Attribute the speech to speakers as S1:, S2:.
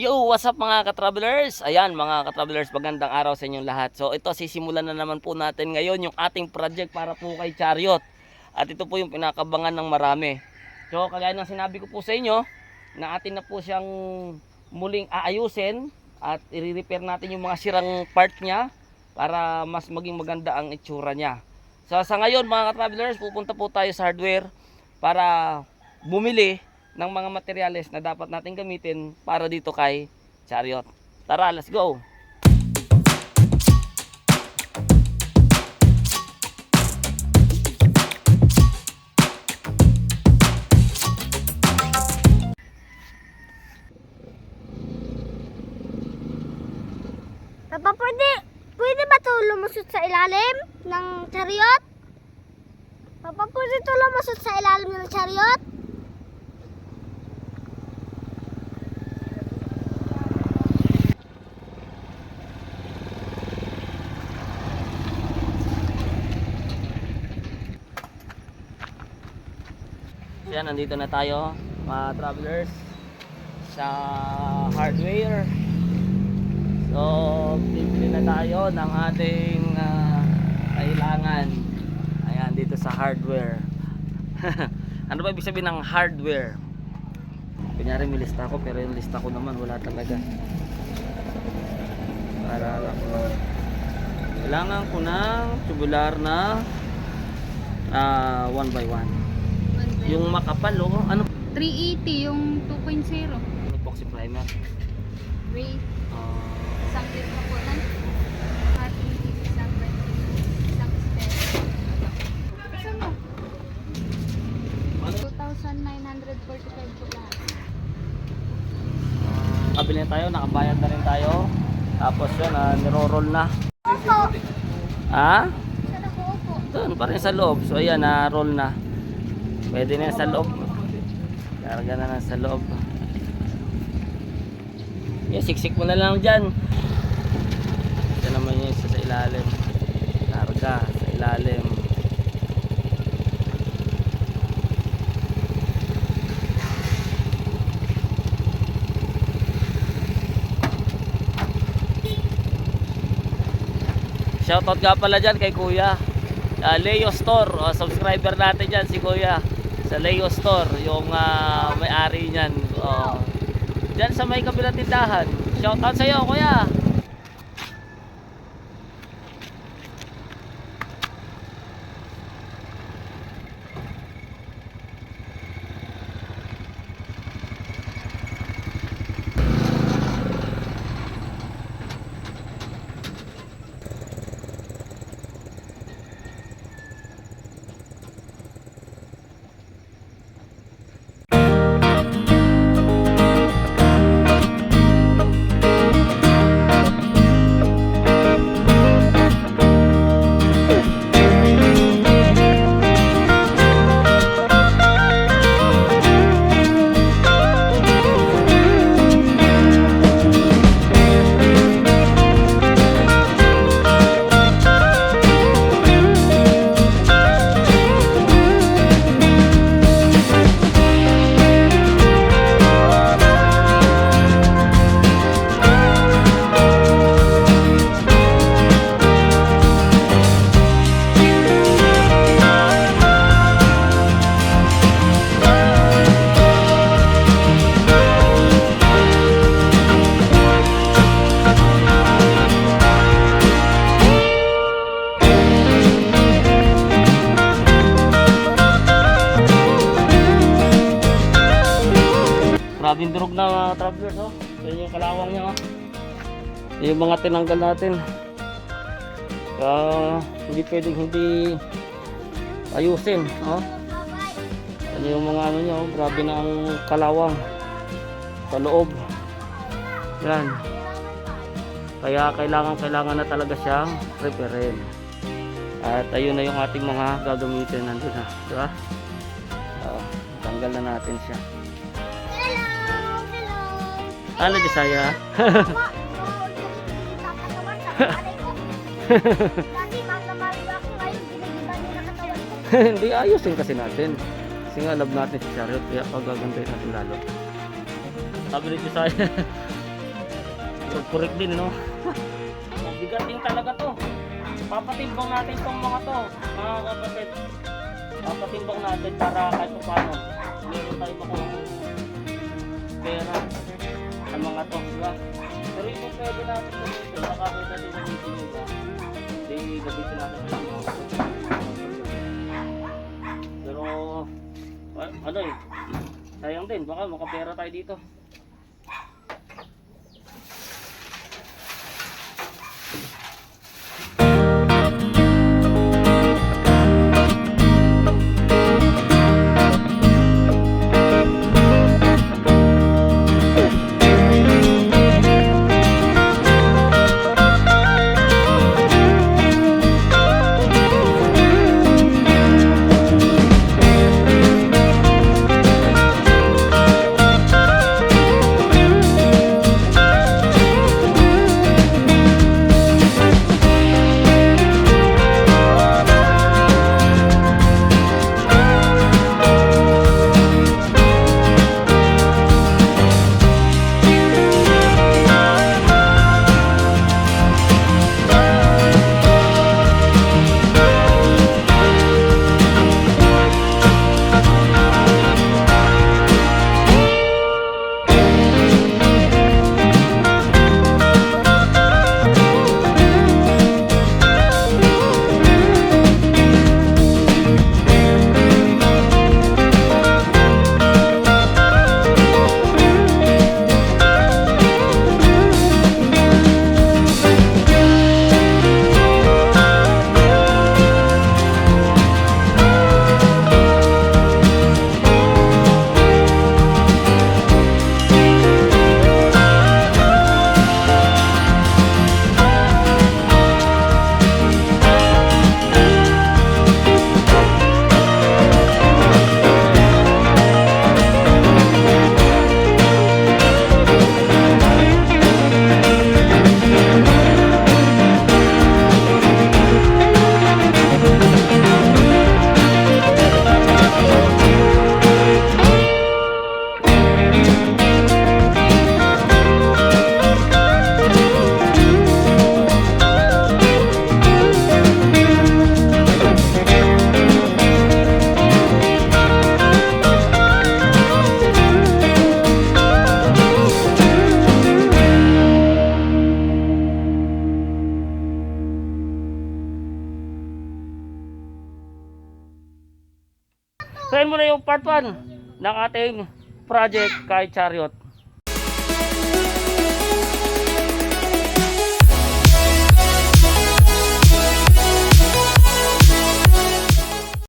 S1: Yo, what's up mga ka-travelers? Ayan mga ka-travelers, magandang araw sa inyong lahat. So ito, sisimulan na naman po natin ngayon yung ating project para po kay Chariot. At ito po yung pinakabangan ng marami. So kagaya ng sinabi ko po sa inyo, na atin na po siyang muling aayusin at i-repair natin yung mga sirang part niya para mas maging maganda ang itsura niya. So sa ngayon mga ka-travelers, pupunta po tayo sa hardware para bumili ng mga materyales na dapat natin gamitin para dito kay Chariot. Tara, let's go!
S2: Papa, pwede ba ito lumusot sa ilalim ng Chariot? Papa, pwede ito lumusot sa ilalim ng Chariot?
S1: Yan, nandito na tayo mga travelers sa hardware. So, bibili na tayo ng ating kailangan. Ayan, dito sa hardware. Ano ba ibig sabihin ng hardware? Kunyari may lista ko, pero yung lista ko naman wala talaga. Para ko. Kailangan ko ng tubular na 1x1. Yung makapal, oh, ano?
S3: 380 yung 2.0.
S1: Epoxy primer.
S3: Ray. Isang kit na po lang. Ating isang spare. Saan mo? 2,945 po lahat.
S1: Kabili na tayo, nakabayad na rin tayo. Tapos yun, niro-roll na.
S2: Opo.
S1: Ha?
S2: Saan ako opo?
S1: Doon, pa rin sa loob. So ayan, na-roll na. Pwede na yan sa loob. Karga na sa loob. Yan, siksik mo na lang dyan. Ito naman yung isa sa ilalim. Karga sa ilalim. Shoutout nga pala dyan kay Kuya Leo Store. Subscriber natin dyan si Kuya sa Leo Store, yung may-ari niyan. Dyan sa may kabilang tindahan. Shoutout sa iyo, Kuya. Grabe yung durog na mga travelers, oh. Yan yung kalawang niya, oh. Yung mga tinanggal natin. Hindi pwedeng hindi ayusin, oh. Yan yung mga ano niya, oh. Grabe na ang kalawang sa loob. Yan. Kaya kailangan na talaga siyang repairin. At ayun na yung ating mga gagamitin nandun, ha. Diba? Tanggal na natin siya. Ano di saya? Hindi ayusin kasi natin. Kasi nga love natin si Chariot, kaya pagagandahin natin lalo. Sabi ni Josiah, Correct din, no? Mabigat din talaga to. Papatimbang natin itong mga to, mga kapatid. Papatimbang natin para kahit paano meron tayo makuha pera sa mga to, di ba? Pero kung pwede natin gamitin, baka pwede natin gamitin yun, ba? Hindi gamitin natin yung mga to. Pero, ano eh, sayang din, baka makapera tayo dito. So yun muna yung part 1 ng ating project kay Chariot.